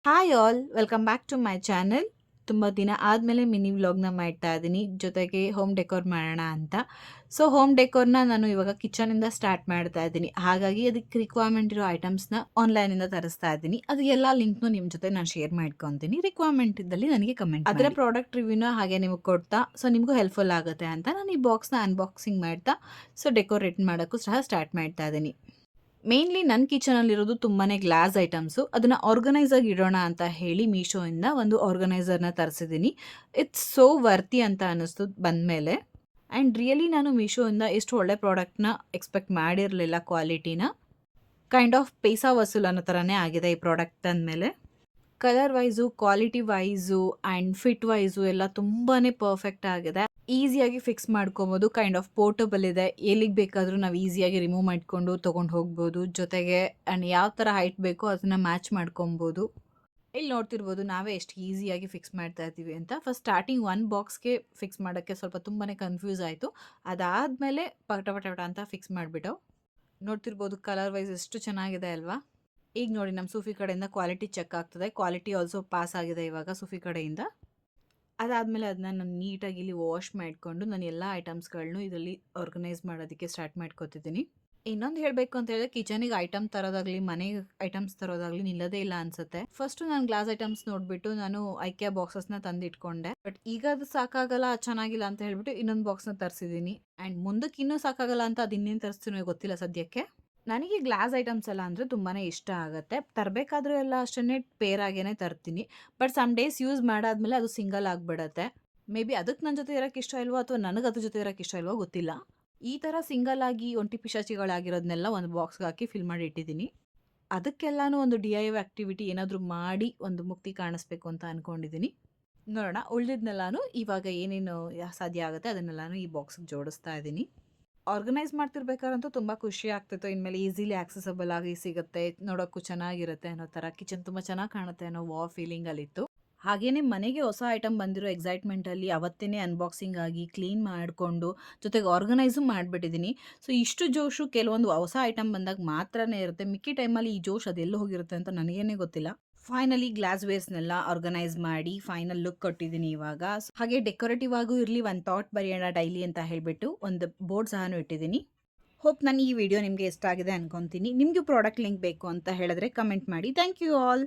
Hi all welcome back to my channel. ತುಂಬ ದಿನ ಆದಮೇಲೆ ಮಿನಿ ವ್ಲಾಗ್ನ ಮಾಡ್ತಾ ಇದ್ದೀನಿ, ಜೊತೆಗೆ ಹೋಮ್ ಡೆಕೋರ್ ಮಾಡೋಣ ಅಂತ. ಸೊ ಹೋಮ್ ಡೆಕೋರ್ನ ನಾನು ಇವಾಗ ಕಿಚನಿಂದ ಸ್ಟಾರ್ಟ್ ಮಾಡ್ತಾ ಇದ್ದೀನಿ. ಹಾಗಾಗಿ ಅದಕ್ಕೆ ರಿಕ್ವೈರ್ಮೆಂಟ್ ಇರೋ ಐಟಮ್ಸ್ನ ಆನ್ಲೈನಿಂದ ತರಿಸ್ತಾ ಇದ್ದೀನಿ. ಅದು ಎಲ್ಲ ಲಿಂಕ್ನು ನಿಮ್ಮ ಜೊತೆ ನಾನು ಶೇರ್ ಮಾಡ್ಕೊತೀನಿ. ರಿಕ್ವೈರ್ಮೆಂಟ್ ಇದ್ದಲ್ಲಿ ನನಗೆ ಕಮೆಂಟ್ ಅದರ ಪ್ರಾಡಕ್ಟ್ ರಿವ್ಯೂನ ಹಾಗೆ ನಿಮಗೆ ಕೊಡ್ತಾ, ಸೊ ನಿಮಗೂ ಹೆಲ್ಪ್ಫುಲ್ ಆಗುತ್ತೆ ಅಂತ ನಾನು ಈ ಬಾಕ್ಸ್ನ ಅನ್ಬಾಕ್ಸಿಂಗ್ ಮಾಡ್ತಾ ಸೊ ಡೆಕೋರೇಟ್ ಮಾಡೋಕ್ಕೂ ಸಹ ಸ್ಟಾರ್ಟ್ ಮಾಡ್ತಾ ಇದ್ದೀನಿ. ಮೇನ್ಲಿ ನನ್ನ ಕಿಚನಲ್ಲಿರೋದು ತುಂಬಾ ಗ್ಲಾಸ್ ಐಟಮ್ಸು. ಅದನ್ನು ಆರ್ಗನೈಸ್ ಆಗಿ ಇಡೋಣ ಅಂತ ಹೇಳಿ ಮೀಶೋಯಿಂದ ಒಂದು ಆರ್ಗನೈಸರ್ನ ತರಿಸಿದ್ದೀನಿ. ಇಟ್ಸ್ ಸೋ ವರ್ತಿ ಅಂತ ಅನ್ನಿಸ್ತು ಬಂದಮೇಲೆ. ಆ್ಯಂಡ್ ರಿಯಲಿ ನಾನು ಮೀಶೋಯಿಂದ ಎಷ್ಟು ಒಳ್ಳೆ ಪ್ರಾಡಕ್ಟ್ನ ಎಕ್ಸ್ಪೆಕ್ಟ್ ಮಾಡಿರಲಿಲ್ಲ ಕ್ವಾಲಿಟಿನ. ಕೈಂಡ್ ಆಫ್ ಪೈಸಾ ವಸೂಲ್ ಅನ್ನೋ ಥರನೇ ಆಗಿದೆ ಈ ಪ್ರಾಡಕ್ಟ್ ಅಂದಮೇಲೆ. Colour wise, quality wise and fit wise ಎಲ್ಲ ತುಂಬಾ ಪರ್ಫೆಕ್ಟ್ ಆಗಿದೆ. ಈಸಿಯಾಗಿ ಫಿಕ್ಸ್ ಮಾಡ್ಕೊಬೋದು. ಕೈಂಡ್ ಆಫ್ ಪೋರ್ಟಬಲ್ ಇದೆ. ಎಲ್ಲಿಗೆ ಬೇಕಾದರೂ ನಾವು ಈಸಿಯಾಗಿ ರಿಮೂವ್ ಮಾಡಿಕೊಂಡು ತೊಗೊಂಡು ಹೋಗ್ಬೋದು. ಜೊತೆಗೆ ಆ್ಯಂಡ್ ಯಾವ ಥರ ಹೈಟ್ ಬೇಕೋ ಅದನ್ನು ಮ್ಯಾಚ್ ಮಾಡ್ಕೊಬೋದು. ಇಲ್ಲಿ ನೋಡ್ತಿರ್ಬೋದು ನಾವೇ ಎಷ್ಟು ಈಸಿಯಾಗಿ ಫಿಕ್ಸ್ ಮಾಡ್ತಾ ಇದ್ದೀವಿ ಅಂತ. ಫಸ್ಟ್ ಸ್ಟಾರ್ಟಿಂಗ್ ಒಂದು ಬಾಕ್ಸ್ಗೆ ಫಿಕ್ಸ್ ಮಾಡೋಕ್ಕೆ ಸ್ವಲ್ಪ ತುಂಬಾ ಕನ್ಫ್ಯೂಸ್ ಆಯಿತು. ಅದಾದಮೇಲೆ ಪಟ ಪಟ ಪಟ ಅಂತ ಫಿಕ್ಸ್ ಮಾಡಿಬಿಟ್ಟು ನೋಡ್ತಿರ್ಬೋದು ಕಲರ್ ವೈಸ್ ಎಷ್ಟು ಚೆನ್ನಾಗಿದೆ ಅಲ್ವಾ. ಈಗ ನೋಡಿ ನಮ್ಮ ಸೂಫಿ ಕಡೆಯಿಂದ ಕ್ವಾಲಿಟಿ ಚೆಕ್ ಆಗ್ತದೆ. ಕ್ವಾಲಿಟಿ ಆಲ್ಸೋ ಪಾಸ್ ಆಗಿದೆ ಇವಾಗ ಸೂಫಿ ಕಡೆಯಿಂದ. ಅದಾದಮೇಲೆ ಅದನ್ನ ನಾನು ನೀಟಾಗಿ ಇಲ್ಲಿ ವಾಶ್ ಮಾಡಿಕೊಂಡು ನಾನು ಎಲ್ಲ ಐಟಮ್ಸ್ಗಳನ್ನೂ ಇದರಲ್ಲಿ ಆರ್ಗನೈಸ್ ಮಾಡೋದಕ್ಕೆ ಸ್ಟಾರ್ಟ್ ಮಾಡ್ಕೊತಿದ್ದೀನಿ. ಇನ್ನೊಂದು ಹೇಳಬೇಕು ಅಂತ ಹೇಳಿದ್ರೆ ಕಿಚನಿಗೆ ಐಟಮ್ ತರೋದಾಗಲಿ, ಮನೆಗೆ ಐಟಮ್ಸ್ ತರೋದಾಗಲಿ ನಿಲ್ಲದೇ ಇಲ್ಲ ಅನಿಸುತ್ತೆ. ಫಸ್ಟು ನಾನು ಗ್ಲಾಸ್ ಐಟಮ್ಸ್ ನೋಡಿಬಿಟ್ಟು ನಾನು ಐಕ್ಯಾ ಬಾಕ್ಸಸ್ನ ತಂದಿಟ್ಕೊಂಡೆ. ಬಟ್ ಈಗ ಅದು ಸಾಕಾಗಲ್ಲ, ಚೆನ್ನಾಗಿಲ್ಲ ಅಂತ ಹೇಳ್ಬಿಟ್ಟು ಇನ್ನೊಂದು ಬಾಕ್ಸ್ನ ತರಿಸಿದ್ದೀನಿ. ಆ್ಯಂಡ್ ಮುಂದಕ್ಕೆ ಇನ್ನೂ ಸಾಕಾಗಲ್ಲ ಅಂತ ಅದು ಇನ್ನೇನು ತರಿಸ್ತೀನೋ ಗೊತ್ತಿಲ್ಲ ಸದ್ಯಕ್ಕೆ. ನನಗೆ ಗ್ಲಾಸ್ ಐಟಮ್ಸ್ ಎಲ್ಲ ಅಂದರೆ ತುಂಬಾ ಇಷ್ಟ ಆಗುತ್ತೆ. ತರಬೇಕಾದ್ರೂ ಎಲ್ಲ ಅಷ್ಟೇ ಪೇರ್ ಆಗೇ ತರ್ತೀನಿ. ಬಟ್ ಸಮ್ ಡೇಸ್ ಯೂಸ್ ಮಾಡಾದ್ಮೇಲೆ ಅದು ಸಿಂಗಲ್ ಆಗಿಬಿಡತ್ತೆ. ಮೇ ಬಿ ಅದಕ್ಕೆ ನನ್ನ ಜೊತೆ ಇರೋಕ್ಕೆ ಇಷ್ಟ ಇಲ್ವೋ ಅಥವಾ ನನಗೆ ಅದ್ರ ಜೊತೆ ಇರೋಕ್ಕೆ ಇಷ್ಟ ಇಲ್ವೋ ಗೊತ್ತಿಲ್ಲ. ಈ ಥರ ಸಿಂಗಲ್ ಆಗಿ ಒಂಟಿ ಪಿಶಾಚಿಗಳಾಗಿರೋದನ್ನೆಲ್ಲ ಒಂದು ಬಾಕ್ಸ್ಗೆ ಹಾಕಿ ಫಿಲ್ ಮಾಡಿ ಇಟ್ಟಿದ್ದೀನಿ. ಅದಕ್ಕೆಲ್ಲನೂ ಒಂದು DIY ಆ್ಯಕ್ಟಿವಿಟಿ ಏನಾದರೂ ಮಾಡಿ ಒಂದು ಮುಕ್ತಿ ಕಾಣಿಸ್ಬೇಕು ಅಂತ ಅಂದ್ಕೊಂಡಿದ್ದೀನಿ. ನೋಡೋಣ ಉಳಿದಿದ್ನೆಲ್ಲನೂ ಇವಾಗ ಏನೇನು ಸಾಧ್ಯ ಆಗುತ್ತೆ ಅದನ್ನೆಲ್ಲನೂ ಈ ಬಾಕ್ಸಿಗೆ ಜೋಡಿಸ್ತಾ ಇದ್ದೀನಿ. ಆರ್ಗನೈಸ್ ಮಾಡ್ತಿರ್ಬೇಕಾದ್ರಂತೂ ತುಂಬ ಖುಷಿ ಆಗ್ತಿತ್ತು. ಇನ್ಮೇಲೆ ಈಸಿಲಿ ಆಕ್ಸೆಸಬಲ್ ಆಗಿ ಸಿಗುತ್ತೆ, ನೋಡೋಕ್ಕೂ ಚೆನ್ನಾಗಿರುತ್ತೆ ಅನ್ನೋ ಥರ, ಕಿಚನ್ ತುಂಬ ಚೆನ್ನಾಗಿ ಕಾಣುತ್ತೆ ಅನ್ನೋ ಫೀಲಿಂಗಲ್ಲಿತ್ತು. ಹಾಗೆಯೇ ಮನೆಗೆ ಹೊಸ ಐಟಮ್ ಬಂದಿರೋ ಎಕ್ಸೈಟ್ಮೆಂಟಲ್ಲಿ ಅವತ್ತೇ ಅನ್ಬಾಕ್ಸಿಂಗ್ ಆಗಿ ಕ್ಲೀನ್ ಮಾಡಿಕೊಂಡು ಜೊತೆಗೆ ಆರ್ಗನೈಸು ಮಾಡಿಬಿಟ್ಟಿದ್ದೀನಿ. ಸೊ ಇಷ್ಟು ಜೋಶು ಕೆಲವೊಂದು ಹೊಸ ಐಟಮ್ ಬಂದಾಗ ಮಾತ್ರನೇ ಇರುತ್ತೆ. ಮಿಕ್ಕಿ ಟೈಮಲ್ಲಿ ಈ ಜೋಶ್ ಅದೆಲ್ಲೋ ಹೋಗಿರುತ್ತೆ ಅಂತ ನನಗೇನೆ ಗೊತ್ತಿಲ್ಲ. ಫೈನಲಿ ಗ್ಲಾಸ್ ವೇರ್ಸ್ನೆಲ್ಲ ಆರ್ಗನೈಸ್ ಮಾಡಿ ಫೈನಲ್ ಲುಕ್ ಕೊಟ್ಟಿದ್ದೀನಿ ಇವಾಗ. ಹಾಗೆ ಡೆಕೋರೇಟಿವ್ ಆಗೂ ಇರಲಿ, ಒಂದು ಥಾಟ್ ಬರೆಯೋಣ ಡೈಲಿ ಅಂತ ಹೇಳಿಬಿಟ್ಟು ಒಂದು ಬೋರ್ಡ್ ಸಹ ಇಟ್ಟಿದ್ದೀನಿ. ಹೋಪ್ ನಾನು ಈ ವಿಡಿಯೋ ನಿಮಗೆ ಇಷ್ಟ ಆಗಿದೆ ಅನ್ಕೊತೀನಿ. ನಿಮಗೂ ಪ್ರಾಡಕ್ಟ್ ಲಿಂಕ್ ಬೇಕು ಅಂತ ಹೇಳಿದ್ರೆ ಕಮೆಂಟ್ ಮಾಡಿ. Thank you all.